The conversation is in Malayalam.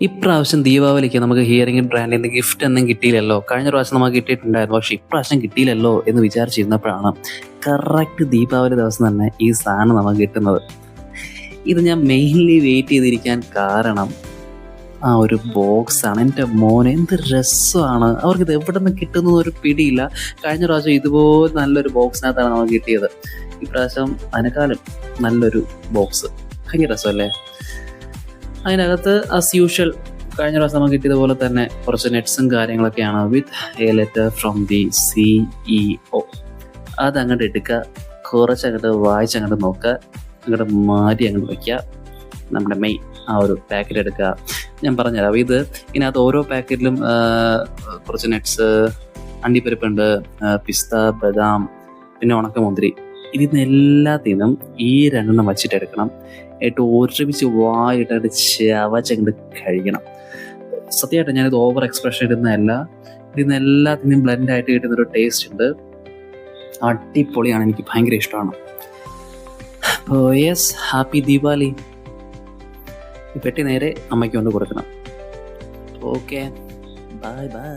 ഇപ്രാവശ്യം ദീപാവലിക്ക് നമുക്ക് ഹിയറിംഗ് ബ്രാൻഡിൽ നിന്ന് ഗിഫ്റ്റ് ഒന്നും കിട്ടിയില്ലല്ലോ. കഴിഞ്ഞ പ്രാവശ്യം നമുക്ക് കിട്ടിയിട്ടുണ്ടായിരുന്നു, പക്ഷെ ഇപ്രാവശ്യം കിട്ടിയില്ലല്ലോ എന്ന് വിചാരിച്ചിരുന്നപ്പോഴാണ് കറക്റ്റ് ദീപാവലി ദിവസം തന്നെ ഈ സാധനം നമുക്ക് കിട്ടുന്നത്. ഇത് ഞാൻ മെയിൻലി വെയിറ്റ് ചെയ്തിരിക്കാൻ കാരണം ആ ഒരു ബോക്സാണ്. എൻ്റെ മോനെ എന്ത് രസമാണ്. അവർക്കിത് എവിടെ നിന്ന് കിട്ടുന്ന ഒരു പിടിയില്ല. കഴിഞ്ഞ പ്രാവശ്യം ഇതുപോലെ നല്ലൊരു ബോക്സിനകത്താണ് നമുക്ക് കിട്ടിയത്. ഇപ്രാവശ്യം അതിനേക്കാളും നല്ലൊരു ബോക്സ്. ഭയങ്കര രസമല്ലേ. അതിനകത്ത് ആസ് യൂഷ്വൽ കഴിഞ്ഞ പ്രാവശ്യം നമുക്ക് കിട്ടിയതുപോലെ തന്നെ കുറച്ച് നെറ്റ്സും കാര്യങ്ങളൊക്കെയാണ് with a letter from the CEO. അതങ്ങോട്ട് എടുക്കുക, കുറച്ചങ്ങോട്ട് വായിച്ചങ്ങോട്ട് നോക്കുക, അങ്ങോട്ട് മാറ്റി അങ്ങോട്ട് വയ്ക്കുക. നമ്മുടെ മെയിൻ ആ ഒരു പാക്കറ്റ് എടുക്കുക. ഞാൻ പറഞ്ഞുതരാം. ഇത് ഇതിനകത്ത് ഓരോ പാക്കറ്റിലും കുറച്ച് നെറ്റ്സ്, അണ്ടിപ്പരിപ്പുണ്ട്, പിസ്ത, ബദാം, പിന്നെ ഉണക്കമുന്തിരി. ഇതിനെല്ലാത്തിനും ഈ രണ്ടെണ്ണം വച്ചിട്ടെടുക്കണം. ഒരുമിച്ച് വായിട്ടിട്ട് ചവച്ചങ്ങോട്ട് കഴിക്കണം. സത്യമായിട്ട് ഞാനിത് ഓവർ എക്സ്പ്രഷൻ ഇടുന്നതല്ല. ഇതിനെല്ലാത്തിനും ബ്ലെൻഡായിട്ട് കിട്ടുന്നൊരു ടേസ്റ്റ് ഉണ്ട്. അടിപൊളിയാണ്, എനിക്ക് ഭയങ്കര ഇഷ്ടമാണ്. അപ്പോൾ യെസ്, ഹാപ്പി ദീപാവലി. ഈ പെട്ടി നേരെ അമ്മയ്ക്ക് കൊണ്ട് കൊടുക്കണം. Okay, bye bye.